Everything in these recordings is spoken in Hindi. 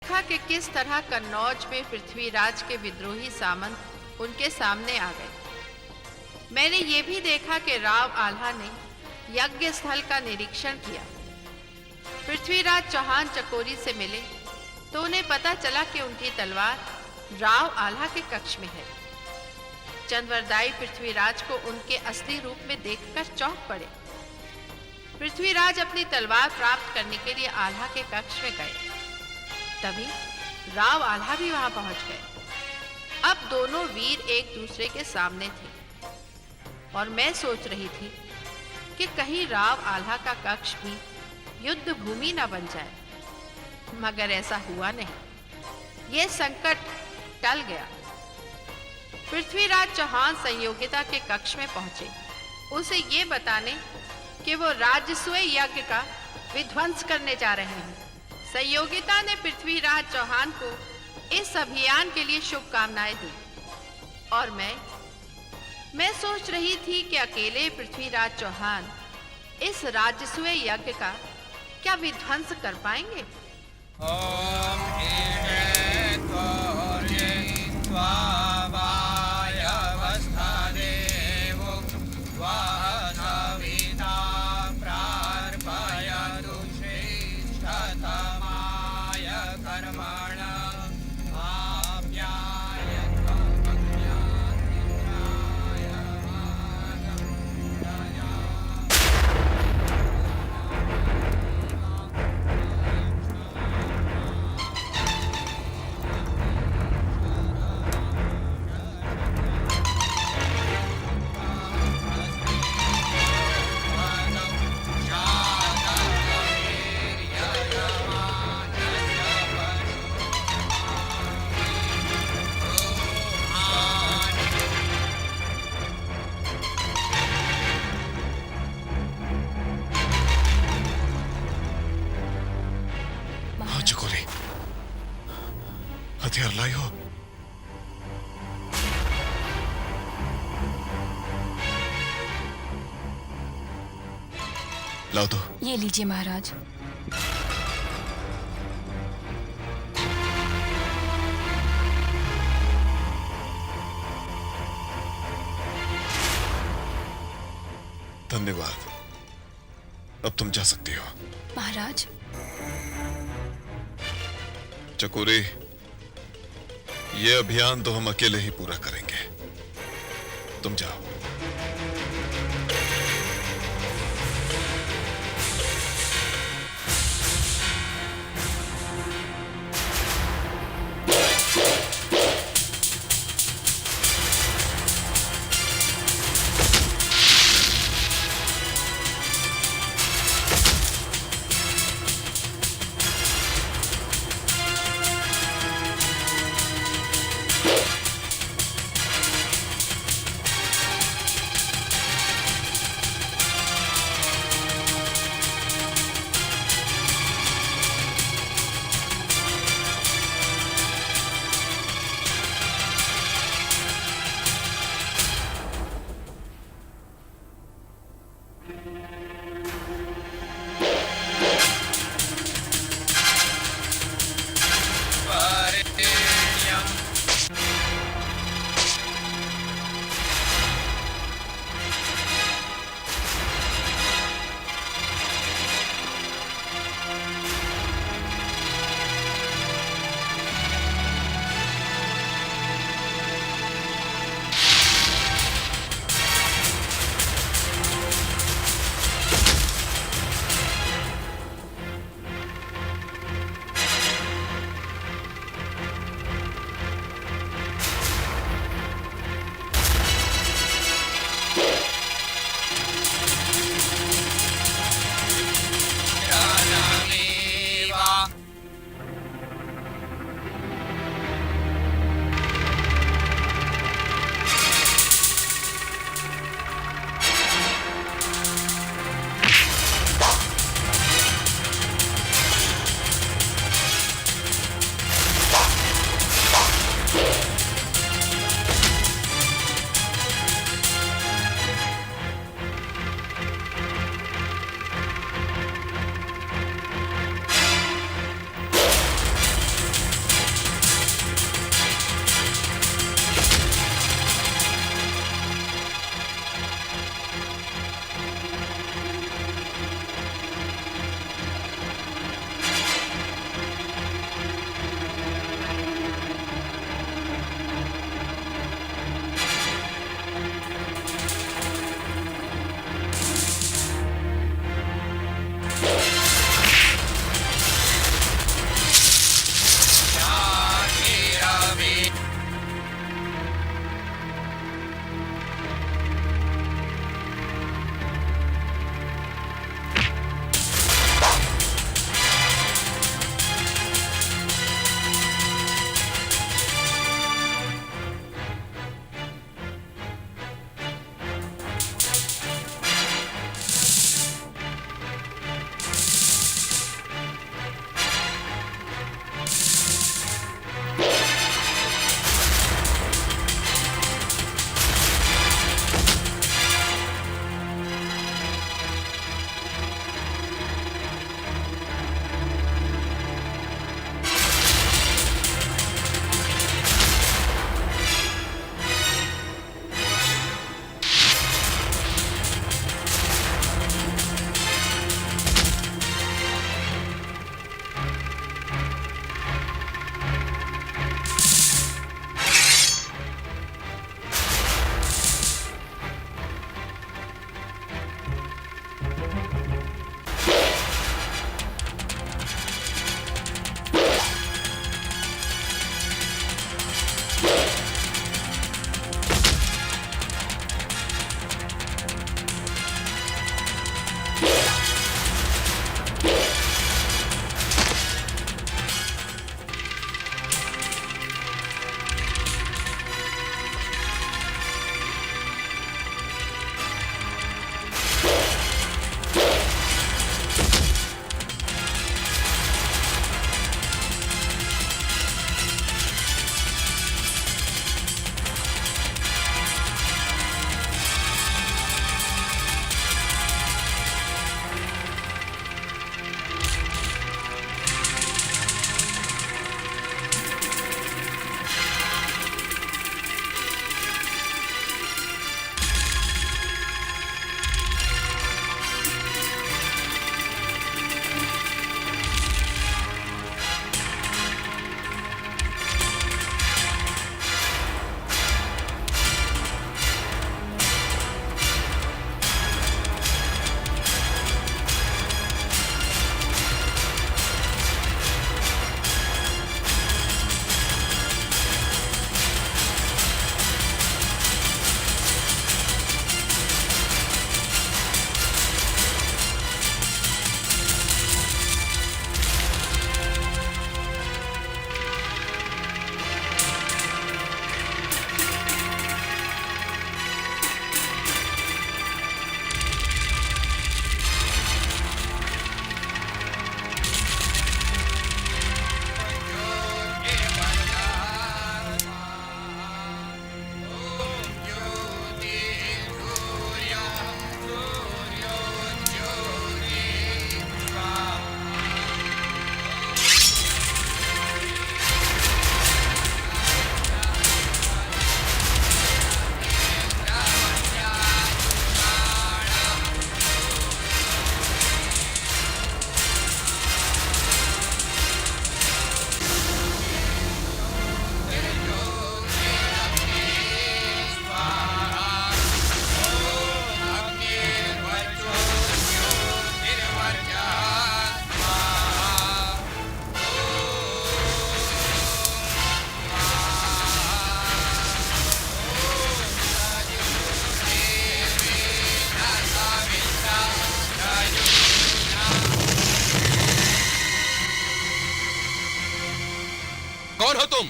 देखा कि किस तरह कन्नौज में पृथ्वीराज के विद्रोही सामंत उनके सामने आ गए। मैंने ये भी देखा कि राव आल्हा ने यज्ञ स्थल का निरीक्षण किया। पृथ्वीराज चौहान चकोरी से मिले तो उन्हें पता चला कि उनकी तलवार राव आल्हा के कक्ष में है। चंद्रवरदायी पृथ्वीराज को उनके असली रूप में देखकर चौंक पड़े। पृथ्वीराज अपनी तलवार प्राप्त करने के लिए आल्हा के कक्ष में गए। तभी राव आल्हा भी वहां पहुंच गए। अब दोनों वीर एक दूसरे के सामने थे और मैं सोच रही थी कि कहीं राव आल्हा का कक्ष भी युद्ध भूमि न बन जाए, मगर ऐसा हुआ नहीं। यह संकट टल गया। पृथ्वीराज चौहान संयोगिता के कक्ष में पहुंचे, उसे ये बताने कि वो राजसूय यज्ञ का विध्वंस करने जा रहे हैं। संयोगिता ने पृथ्वीराज चौहान को इस अभियान के लिए शुभकामनाएं दी और मैं सोच रही थी कि अकेले पृथ्वीराज चौहान इस राजसूय यज्ञ का क्या विध्वंस कर पाएंगे। हथियार लाई हो? लाओ तो। ये लीजिए महाराज। धन्यवाद। अब तुम जा सकती हो। महाराज। चकोरी, ये अभियान तो हम अकेले ही पूरा करेंगे। तुम जाओ। कौन हो तुम?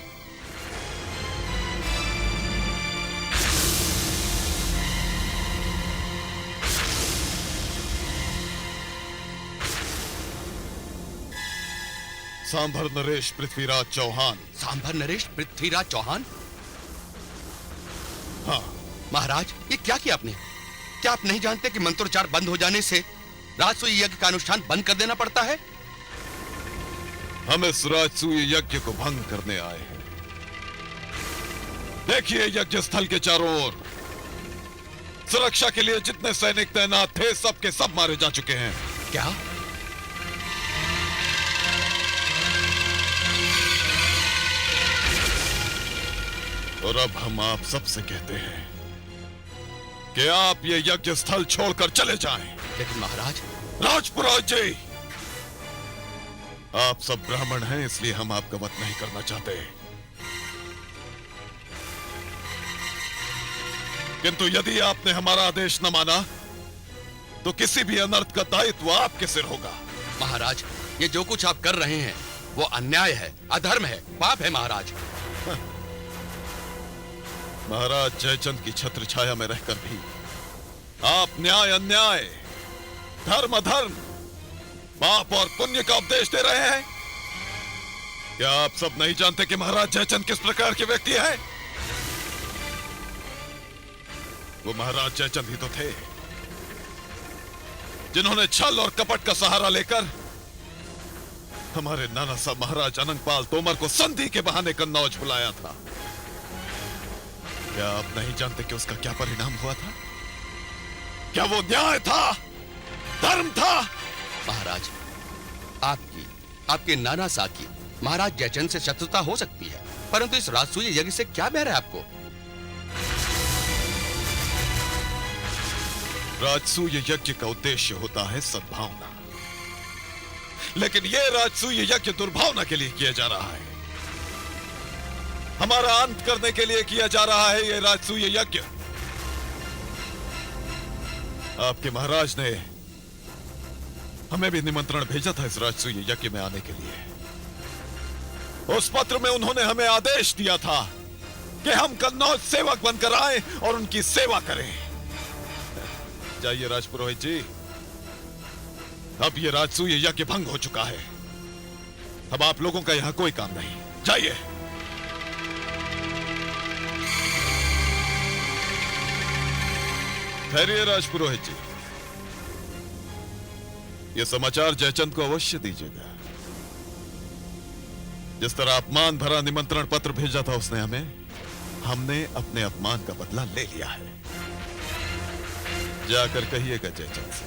सांभर नरेश पृथ्वीराज चौहान। सांभर नरेश पृथ्वीराज चौहान? हाँ। महाराज, ये क्या किया आपने? क्या आप नहीं जानते कि मंत्रोच्चार बंद हो जाने से राजसूय यज्ञ का अनुष्ठान बंद कर देना पड़ता है? हम इस राजसूय यज्ञ को भंग करने आए हैं। देखिए यज्ञ स्थल के चारों ओर सुरक्षा के लिए जितने सैनिक तैनात थे सब के सब मारे जा चुके हैं। क्या? और अब हम आप सबसे कहते हैं कि आप ये यज्ञ स्थल छोड़कर चले जाएं। लेकिन महाराज। राजपुरोहित जी, आप सब ब्राह्मण हैं इसलिए हम आपका वध नहीं करना चाहते, किंतु यदि आपने हमारा आदेश न माना तो किसी भी अनर्थ का दायित्व आपके सिर होगा। महाराज, ये जो कुछ आप कर रहे हैं वो अन्याय है, अधर्म है, पाप है महाराज। महाराज जयचंद की छत्र छाया में रहकर भी आप न्याय अन्याय, धर्म अधर्म, पाप और पुण्य का उपदेश दे रहे हैं। क्या आप सब नहीं जानते कि महाराज जयचंद किस प्रकार के व्यक्ति हैं? वो महाराज जयचंद ही तो थे जिन्होंने छल और कपट का सहारा लेकर हमारे नाना साहब महाराज अनंगपाल तोमर को संधि के बहाने कन्नौज बुलाया था। क्या आप नहीं जानते कि उसका क्या परिणाम हुआ था? क्या वो न्याय था, धर्म था? महाराज, आपके नाना साहब की महाराज जयचंद से शत्रुता हो सकती है, परंतु इस राजसूय यज्ञ से क्या बहर है आपको? राजसूय यज्ञ का उद्देश्य होता है सद्भावना, लेकिन यह राजसूय यज्ञ दुर्भावना के लिए किया जा रहा है। हमारा अंत करने के लिए किया जा रहा है यह राजसूय यज्ञ। आपके महाराज ने हमें भी निमंत्रण भेजा था इस राजसूय यज्ञ में आने के लिए। उस पत्र में उन्होंने हमें आदेश दिया था कि हम कन्नौज सेवक बनकर आए और उनकी सेवा करें। जाइए राजपुरोहित जी, अब यह राजसूय यज्ञ भंग हो चुका है। अब आप लोगों का यहां कोई काम नहीं, जाइए। ठहरिए राजपुरोहित जी, यह समाचार जयचंद को अवश्य दीजिएगा। जिस तरह अपमान भरा निमंत्रण पत्र भेजा था उसने हमें, हमने अपने अपमान का बदला ले लिया है। जाकर कहिएगा जयचंद से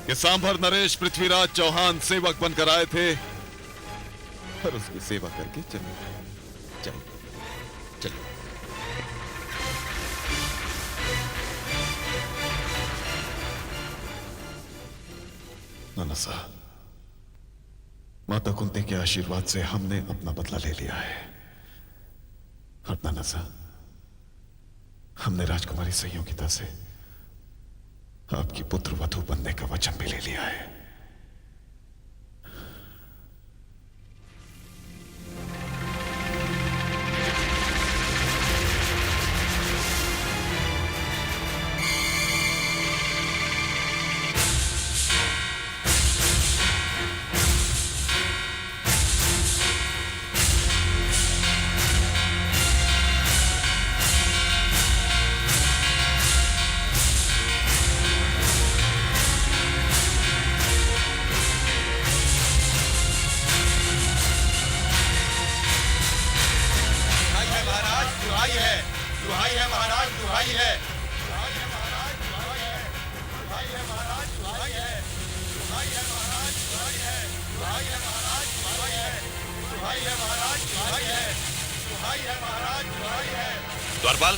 कि सांभर नरेश पृथ्वीराज चौहान सेवक बनकर आए थे और उसकी सेवा करके चले गए। चलिए चलिए। नाना साहब, माता कुंती के आशीर्वाद से हमने अपना बदला ले लिया है। और नाना साहब, हमने राजकुमारी संयोगिता से आपकी पुत्र वधू बनने का वचन भी ले लिया है। द्वारपाल,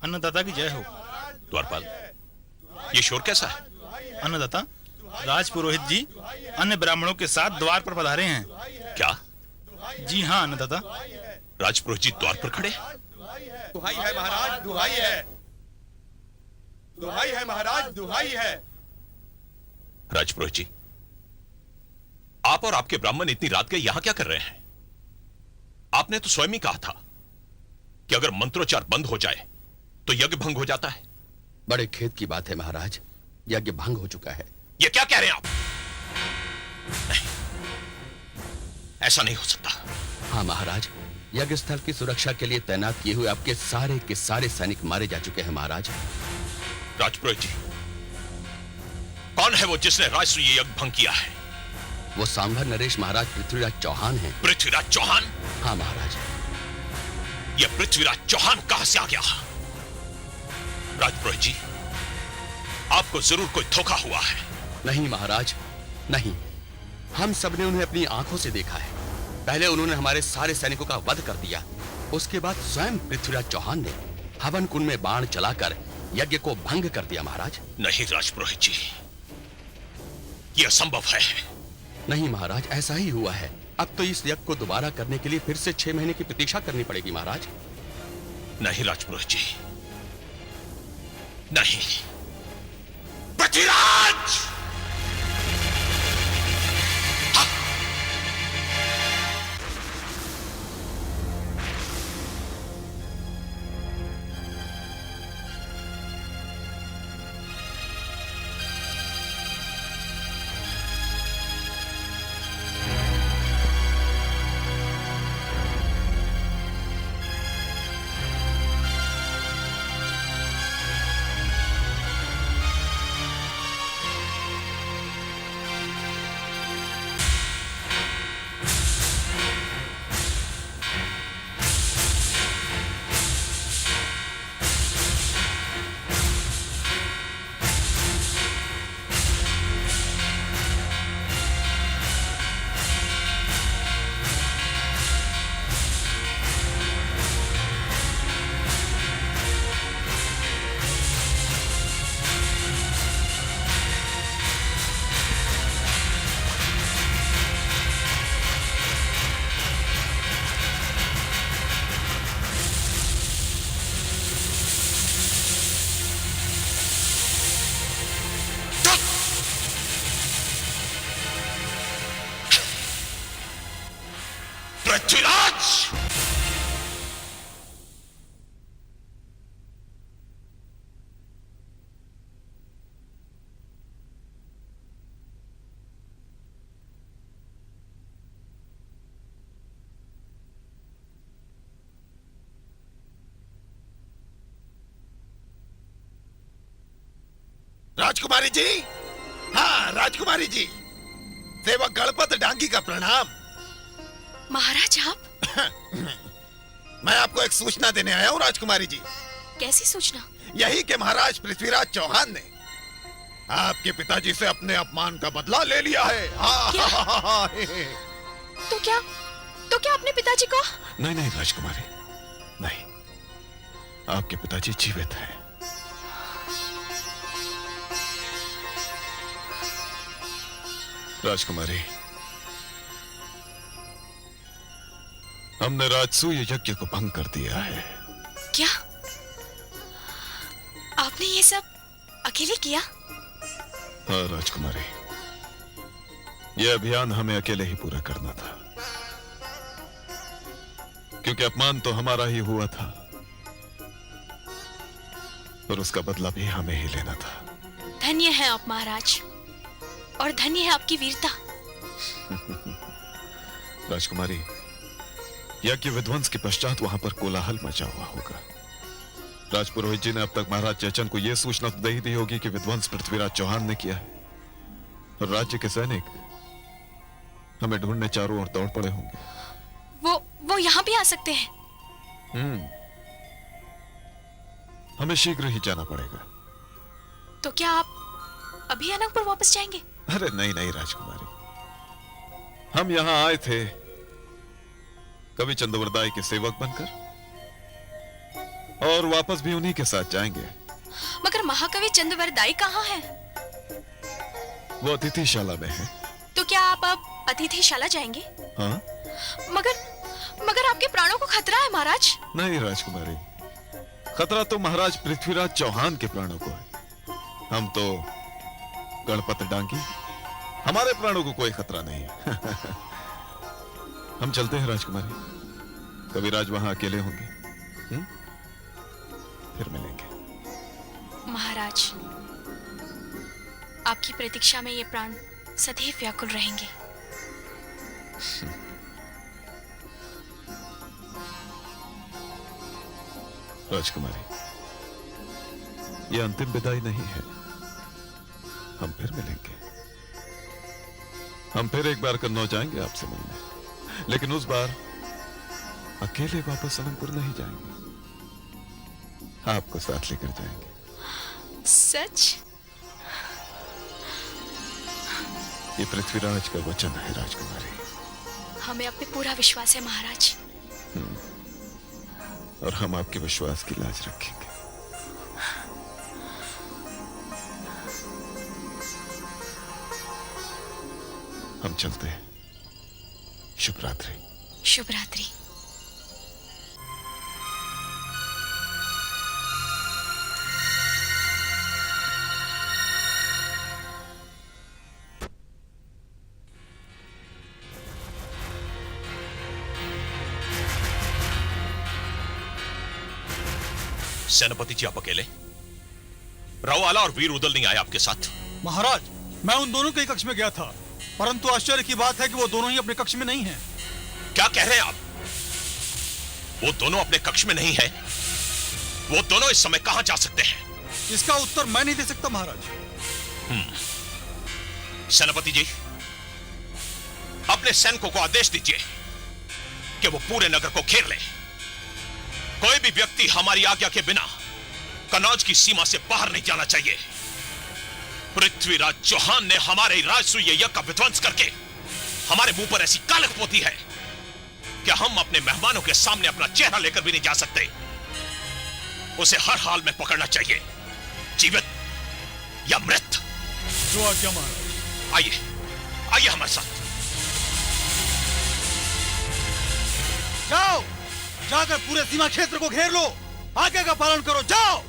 अन्नदाता की जय हो। द्वारपाल, ये शोर कैसा है? अन्नदाता, राजपुरोहित जी अन्य ब्राह्मणों के साथ द्वार पर पधारे हैं। क्या? जी हाँ अन्नदाता। राजपुरोहित जी द्वार पर खड़े? दुहाई है महाराज, दुहाई है, दुहाई है महाराज, दुहाई है। राजपुरोहित जी, आप और आपके ब्राह्मण इतनी रात के यहां क्या कर रहे हैं? आपने तो स्वयं ही कहा था कि अगर मंत्रोच्चार बंद हो जाए तो यज्ञ भंग हो जाता है। बड़े खेद की बात है महाराज, यज्ञ भंग हो चुका है। ये क्या कह रहे हैं आप? नहीं, ऐसा नहीं हो सकता। हाँ महाराज, यज्ञ स्थल की सुरक्षा के लिए तैनात किए हुए आपके सारे के सारे सैनिक मारे जा चुके हैं महाराज। राजपुरोहित जी, कौन है वो जिसने राजसूय यज्ञ भंग किया है? वो सांभर नरेश महाराज पृथ्वीराज चौहान हैं। पृथ्वीराज चौहान? हाँ महाराज। ये पृथ्वीराज चौहान कहां से आ गया? राजपुरोहित जी, आपको जरूर कोई धोखा हुआ है। नहीं महाराज, नहीं। हम सबने उन्हें अपनी आंखों से देखा है। पहले उन्होंने हमारे सारे सैनिकों का वध कर दिया, उसके बाद स्वयं पृथ्वीराज चौहान ने हवन कुंड में बाण चलाकर यज्ञ को भंग कर दिया महाराज। नहीं राजपुरोहित जी, यह असंभव है। नहीं महाराज, ऐसा ही हुआ है। अब तो इस यज्ञ को दोबारा करने के लिए फिर से 6 महीने की प्रतीक्षा करनी पड़ेगी महाराज। नहीं राजपुरोहित जी, नहीं। पृथ्वीराज! पृथ्वीराज! राजकुमारी जी, हाँ राजकुमारी जी, सेवक गणपत डांगी का प्रणाम। महाराज आप? मैं आपको एक सूचना देने आया हूँ राजकुमारी जी। कैसी सूचना? यही कि महाराज पृथ्वीराज चौहान ने आपके पिताजी से अपने अपमान का बदला ले लिया है। क्या? तो क्या अपने पिताजी को? नहीं नहीं राजकुमारी, नहीं, आपके पिताजी जीवित हैं। राजकुमारी, हमने राजसूय यज्ञ को भंग कर दिया है। क्या? आपने ये सब अकेले किया? हाँ राजकुमारी, यह अभियान हमें अकेले ही पूरा करना था, क्योंकि अपमान तो हमारा ही हुआ था और उसका बदला भी हमें ही लेना था। धन्य है आप महाराज, और धन्य है आपकी वीरता। राजकुमारी, यज्ञ विध्वंस के पश्चात वहां पर कोलाहल मचा हुआ होगा। राजपुरोहित जी ने अब तक महाराज चेचन को यह सूचना तो दे ही दी होगी कि विध्वंस पृथ्वीराज चौहान ने किया है, और राज्य के सैनिक हमें ढूंढने चारों ओर दौड़ पड़े होंगे। वो यहाँ भी आ सकते हैं। हमें शीघ्र ही जाना पड़ेगा। तो क्या आप अभी अनंतपुर वापस जाएंगे? अरे नहीं नहीं राजकुमारी, हम यहां आए थे कवि चंद्रवरदाई के सेवक बनकर, और वापस भी उन्हीं के साथ जाएंगे। मगर महाकवि चंद्रवरदाई कहाँ है? वो अतिथिशाला में है। तो क्या आप अब अतिथिशाला जाएंगे? हाँ? मगर आपके प्राणों को खतरा है महाराज। नहीं राजकुमारी, खतरा तो महाराज पृथ्वीराज चौहान के प्राणों को है। हम तो गणपत डांगी हमारे प्राणों को कोई खतरा नहीं है। हम चलते हैं राजकुमारी, कभी राज वहां अकेले होंगे, फिर मिलेंगे। महाराज, आपकी प्रतीक्षा में ये प्राण सदैव व्याकुल रहेंगे। राजकुमारी, ये अंतिम विदाई नहीं है, हम फिर मिलेंगे। हम फिर एक बार कन्नौज जाएंगे आपसे मिलने, लेकिन उस बार अकेले वापस अलंपुर नहीं जाएंगे, आपको साथ लेकर जाएंगे। सच? ये पृथ्वीराज का वचन है राजकुमारी। हमें आप पे पूरा विश्वास है महाराज। और हम आपके विश्वास की लाज रखेंगे। हम चलते हैं। शुभ रात्रि। शुभ रात्रि। सेनापति जी, आप अकेले? राव और वीर उदल नहीं आए आपके साथ? महाराज, मैं उन दोनों के कक्ष में गया था, परंतु आश्चर्य की बात है कि वो दोनों ही अपने कक्ष में नहीं हैं। क्या कह रहे हैं आप? वो दोनों अपने कक्ष में नहीं है? वो दोनों इस समय कहां जा सकते हैं? इसका उत्तर मैं नहीं दे सकता महाराज। सेनापति जी, अपने सैनिकों को आदेश दीजिए कि वो पूरे नगर को घेर ले। कोई भी व्यक्ति हमारी आज्ञा के बिना कनौज की सीमा से बाहर नहीं जाना चाहिए। पृथ्वीराज चौहान ने हमारे राजसूय यज्ञ का विध्वंस करके हमारे मुंह पर ऐसी कालख पोती है कि हम अपने मेहमानों के सामने अपना चेहरा लेकर भी नहीं जा सकते। उसे हर हाल में पकड़ना चाहिए, जीवित या मृत। जो आज्ञा महाराज। आइए, आइए हमारे साथ। जाओ, जाकर पूरे सीमा क्षेत्र को घेर लो। आज्ञा का पालन करो, जाओ।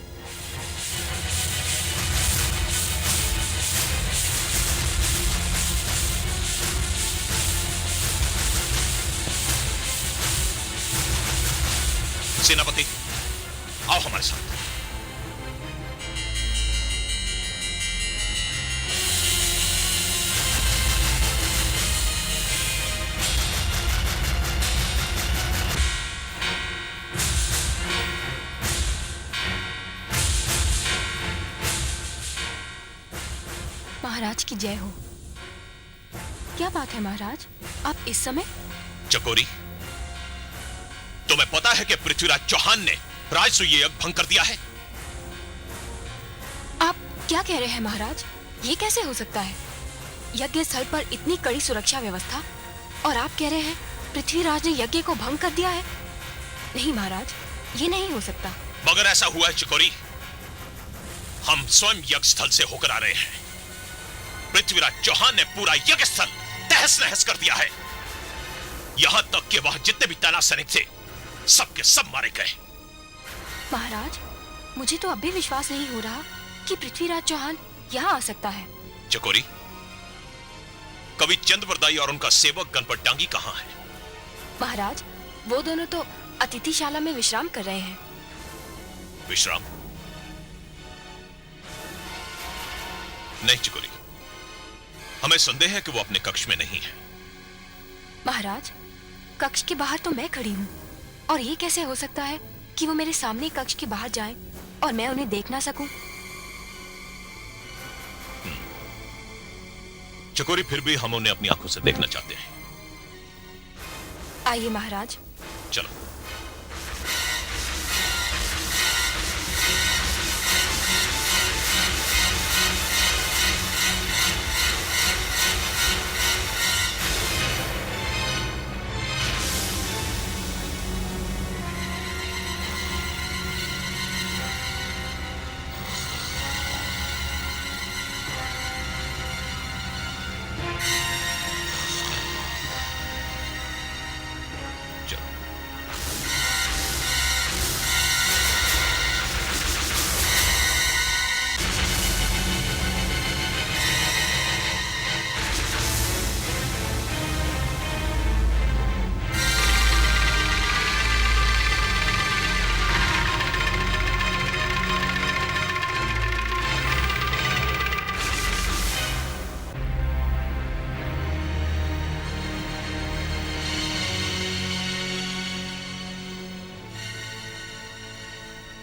सेनापति, आओ हमारे साथ। महाराज की जय हो। क्या बात है महाराज, आप इस समय? चकोरी, तुम्हें पता है कि पृथ्वीराज चौहान ने राजसूय यज्ञ भंग कर दिया है? आप क्या कह रहे हैं महाराज? ये कैसे हो सकता है? यज्ञ स्थल पर इतनी कड़ी सुरक्षा व्यवस्था और आप कह रहे हैं पृथ्वीराज ने यज्ञ को भंग कर दिया है? नहीं महाराज, ये नहीं हो सकता। मगर ऐसा हुआ है चकोरी। हम स्वयं यज्ञ स्थल से होकर आ रहे हैं। पृथ्वीराज चौहान ने पूरा यज्ञ स्थल तहस नहस कर दिया है। यहां तक कि वहां जितने भी तैनात सैनिक थे, सबके सब मारे गए। महाराज, मुझे तो अब भी विश्वास नहीं हो रहा कि पृथ्वीराज चौहान यहाँ आ सकता है। चकोरी, कवि चंद्रवरदाई और उनका सेवक गणपत डांगी कहां है? महाराज, वो दोनों तो अतिथिशाला में विश्राम कर रहे हैं। विश्राम? नहीं चकोरी, हमें संदेह है कि वो अपने कक्ष में नहीं है। महाराज, कक्ष के बाहर तो मैं खड़ी हूँ, और ये कैसे हो सकता है कि वो मेरे सामने कक्ष के बाहर जाएं और मैं उन्हें देख ना सकूं? चकोरी, फिर भी हम उन्हें अपनी आंखों से देखना चाहते हैं। आइए महाराज। चलो।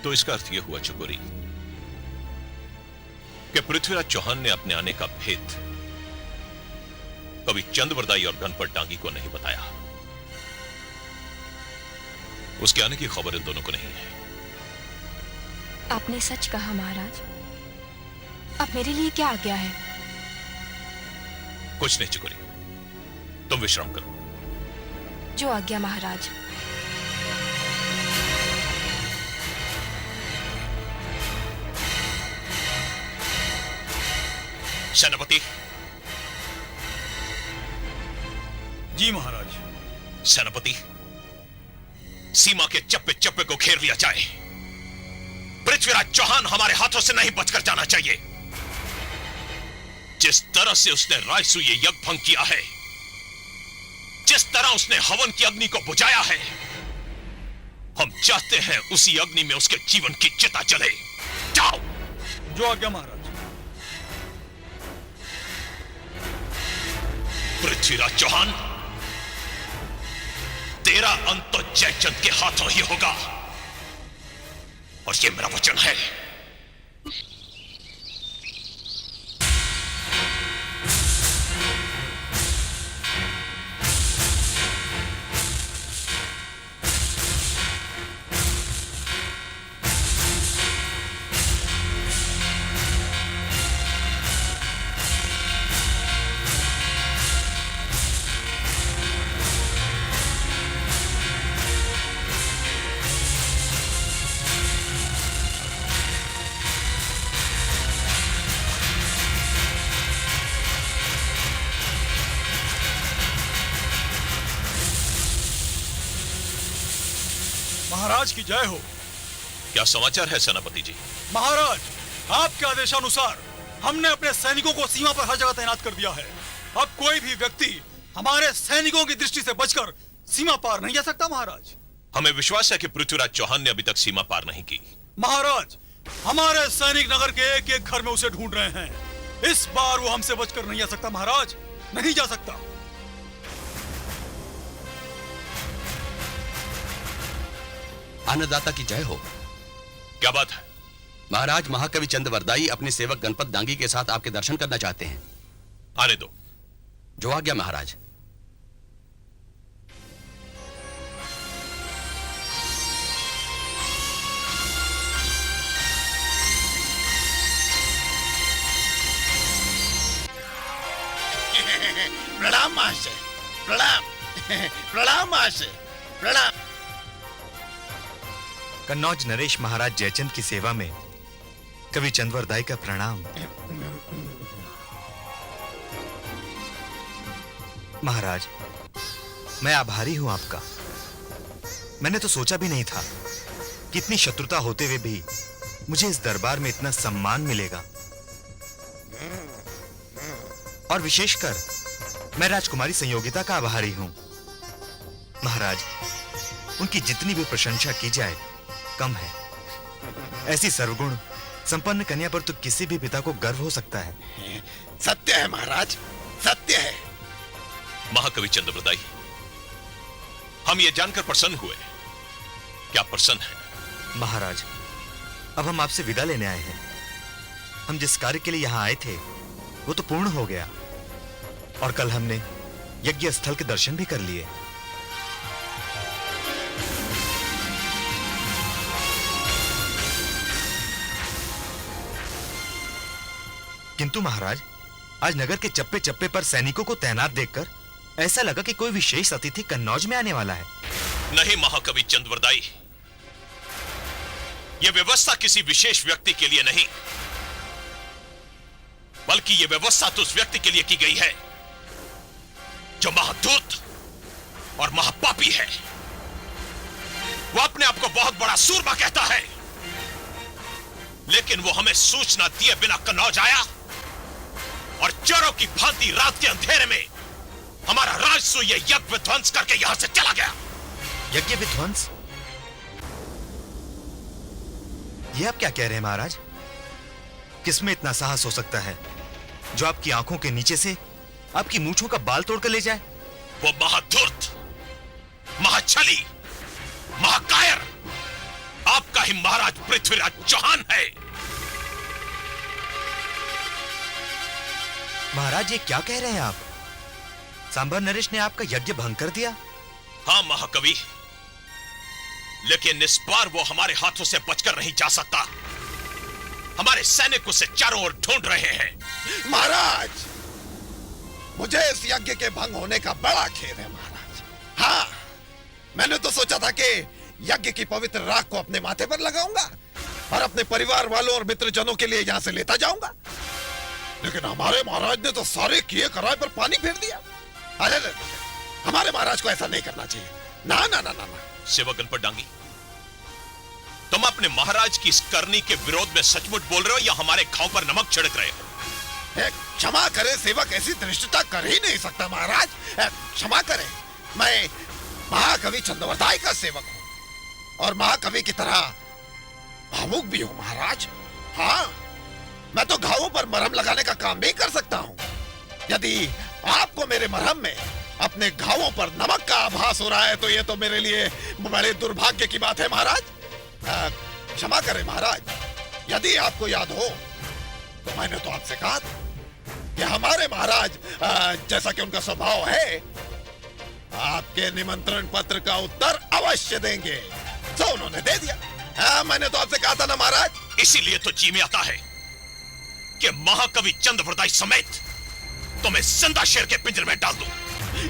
तो इसका अर्थ यह हुआ चकोरी कि पृथ्वीराज चौहान ने अपने आने का भेद कभी चंद्रवरदाई और गणपत डांगी को नहीं बताया। उसके आने की खबर इन दोनों को नहीं है। आपने सच कहा महाराज। अब मेरे लिए क्या आज्ञा है? कुछ नहीं चकोरी, तुम विश्राम करो। जो आज्ञा महाराज। सेनापति। जी महाराज। सेनापति, सीमा के चप्पे चप्पे को घेर लिया जाए। पृथ्वीराज चौहान हमारे हाथों से नहीं बचकर जाना चाहिए। जिस तरह से उसने राजसूय यज्ञ भंग किया है, जिस तरह उसने हवन की अग्नि को बुझाया है, हम चाहते हैं उसी अग्नि में उसके जीवन की चिता जले। जाओ। जो आज्ञा महाराज। पृथ्वीराज चौहान, तेरा अंत तो जयचंद के हाथों ही होगा, और ये मेरा वचन है। महाराज की जय हो। क्या समाचार है सेनापति जी? महाराज, आपके आदेशानुसार हमने अपने सैनिकों को सीमा पर हर जगह तैनात कर दिया है। अब कोई भी व्यक्ति हमारे सैनिकों की दृष्टि से बचकर सीमा पार नहीं जा सकता। महाराज, हमें विश्वास है कि पृथ्वीराज चौहान ने अभी तक सीमा पार नहीं की। महाराज, हमारे सैनिक नगर के एक एक घर में उसे ढूंढ रहे हैं। इस बार वो हमसे बचकर नहीं जा सकता। महाराज, नहीं जा सकता। अन्नदाता की जय हो। क्या बात है? महाराज, महाकवि चंद्रवरदाई अपने सेवक गणपत डांगी के साथ आपके दर्शन करना चाहते हैं। आने दो। जो आज्ञा महाराज। प्रणाम महाशय, प्रणाम। प्रणाम महाशय, प्रणाम। कन्नौज नरेश महाराज जयचंद की सेवा में कवि चंद्रवरदाई का प्रणाम। महाराज, मैं आभारी हूं आपका। मैंने तो सोचा भी नहीं था कि इतनी शत्रुता होते हुए भी मुझे इस दरबार में इतना सम्मान मिलेगा। और विशेषकर मैं राजकुमारी संयोगिता का आभारी हूं। महाराज, उनकी जितनी भी प्रशंसा की जाए कम है। ऐसी सर्वगुण संपन्न कन्या पर तो किसी भी पिता को गर्व हो सकता है। सत्य है महाराज, सत्य है। महाकवि चंद्रवरदाई, हम ये जानकर प्रसन्न हुए। क्या प्रसन्न है? महाराज, अब हम आपसे विदा लेने आए हैं। हम जिस कार्य के लिए यहां आए थे वो तो पूर्ण हो गया, और कल हमने यज्ञ स्थल के दर्शन भी कर लिए। किंतु महाराज, आज नगर के चप्पे चप्पे पर सैनिकों को तैनात देखकर ऐसा लगा कि कोई विशेष अतिथि कन्नौज में आने वाला है। नहीं महाकवि चंद्रवरदाई, यह व्यवस्था किसी विशेष व्यक्ति के लिए नहीं, बल्कि यह व्यवस्था तो उस व्यक्ति के लिए की गई है जो महाधूर्त और महापापी है। वो अपने आप को बहुत बड़ा सूरमा कहता है, लेकिन वो हमें सूचना दिए बिना कन्नौज आया और चोरों की भांति रात के अंधेरे में हमारा राजसूय यज्ञ विध्वंस करके यहां से चला गया। यज्ञ विध्वंस? ये आप क्या कह रहे हैं महाराज? किसमें इतना साहस हो सकता है जो आपकी आंखों के नीचे से आपकी मूंछों का बाल तोड़कर ले जाए? वो महाधूर्त, महाछली, महाकायर आपका ही महाराज पृथ्वीराज चौहान है। महाराज ये क्या कह रहे हैं आप? सांबर नरेश ने आपका यज्ञ भंग कर दिया? हाँ महाकवि, लेकिन इस बार वो हमारे हाथों से बचकर नहीं जा सकता। हमारे सैनिक उसे चारों ओर ढूंढ रहे हैं। महाराज, मुझे इस यज्ञ के भंग होने का बड़ा खेद है महाराज। हाँ, मैंने तो सोचा था कि यज्ञ की पवित्र राख को अपने माथे पर लगाऊंगा और अपने परिवार वालों और मित्रजनों के लिए यहां से लेता जाऊंगा, लेकिन हमारे महाराज ने तो सारे किए कराए पर पानी फेर दिया। अरे हमारे महाराज को ऐसा नहीं करना चाहिए। ना ना ना ना, ना। सेवक गणपत डांगी, तुम अपने महाराज की इस करनी के विरोध में सचमुच बोल रहे हो या हमारे घाव पर नमक छिड़क रहे हो? क्षमा करें सेवक, ऐसी धृष्टता कर ही नहीं सकता महाराज। क्षमा करें, मैं महाकवि चंद्रवरदाई का सेवक हूं और महाकवि की तरह भावुक भी हूं महाराज। हाँ, मैं तो घावों पर मरहम लगाने का काम भी कर सकता हूं। यदि आपको मेरे मरहम में अपने घावों पर नमक का आभास हो रहा है तो ये तो मेरे लिए बड़े दुर्भाग्य की बात है महाराज। क्षमा करें महाराज, यदि आपको याद हो तो मैंने तो आपसे कहा था कि हमारे महाराज जैसा कि उनका स्वभाव है, आपके निमंत्रण पत्र का उत्तर अवश्य देंगे। तो उन्होंने दे दिया। मैंने तो आपसे कहा था ना महाराज। इसीलिए तो जी में आता है कि महाकवि चंद्रवरदाई समेत तुम्हें जिंदा शेर के पिंजरे में डाल दूं।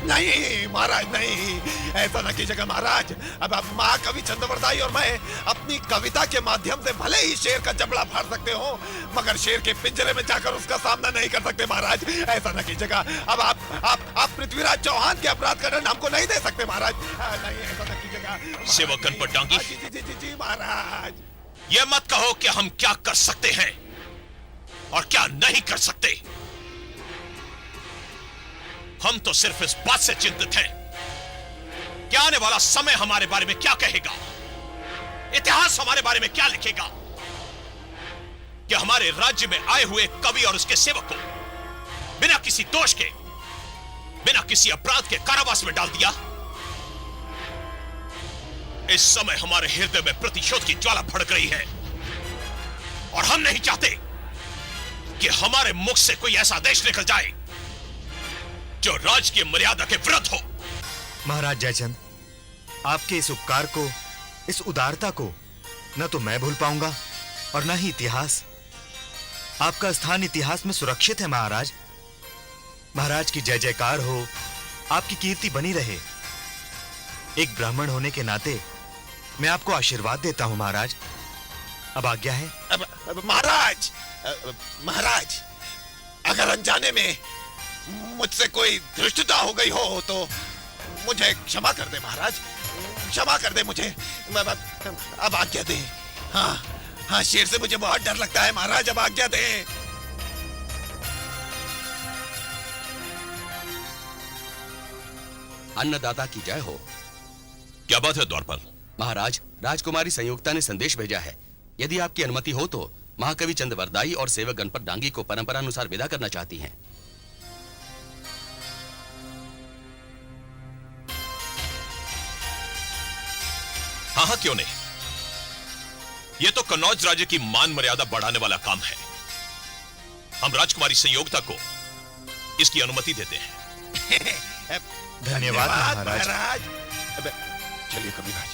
नहीं महाराज, नहीं, ऐसा न कीजिएगा महाराज। अब आप महाकवि चंद्रवरदाई और मैं अपनी कविता के माध्यम से भले ही शेर का जबड़ा फाड़ सकते हो, मगर शेर के पिंजरे में जाकर उसका सामना नहीं कर सकते महाराज। ऐसा न कीजिएगा। अब आप पृथ्वीराज चौहान के अपराध का दंड हमको नहीं दे सकते महाराज। नहीं, ऐसा न कीजिएगा। सेवक गणपत डांगी, जी जी जी जी महाराज। ये मत कहो कि हम क्या कर सकते हैं और क्या नहीं कर सकते। हम तो सिर्फ इस बात से चिंतित हैं कि आने वाला समय हमारे बारे में क्या कहेगा, इतिहास हमारे बारे में क्या लिखेगा कि हमारे राज्य में आए हुए कवि और उसके सेवक को बिना किसी दोष के, बिना किसी अपराध के कारावास में डाल दिया। इस समय हमारे हृदय में प्रतिशोध की ज्वाला भड़क रही है और हम नहीं चाहते कि हमारे मुख से कोई ऐसा आदेश निकल जाए जो राज की मर्यादा के विरुद्ध हो। महाराज जयचंद, आपके इस उपकार को, इस उदारता को न तो मैं भूल पाऊंगा और न ही इतिहास। आपका स्थान इतिहास में सुरक्षित है महाराज। महाराज की जय जयकार हो, आपकी कीर्ति बनी रहे। एक ब्राह्मण होने के नाते मैं आपको आशीर्वाद देता हूं महाराज। अब आज्ञा है। अब महाराज, महाराज, अगर अनजाने में मुझसे कोई धृष्टता हो गई हो तो मुझे क्षमा कर दे महाराज, क्षमा कर दे मुझे। अब आज्ञा दे। हाँ हाँ, शेर से मुझे बहुत डर लगता है महाराज, अब आज्ञा दे। अन्नदाता की जय हो। क्या बात है द्वारपाल? महाराज, राजकुमारी संयुक्ता ने संदेश भेजा है। यदि आपकी अनुमति हो तो महाकवि चंद्रवरदाई और सेवक गणपत डांगी को परंपरा अनुसार विदा करना चाहती हैं। हाँ हाँ, क्यों नहीं। यह तो कन्नौज राज्य की मान मर्यादा बढ़ाने वाला काम है। हम राजकुमारी संयोगता को इसकी अनुमति देते हैं। धन्यवाद महाराज। चलिए कविराज।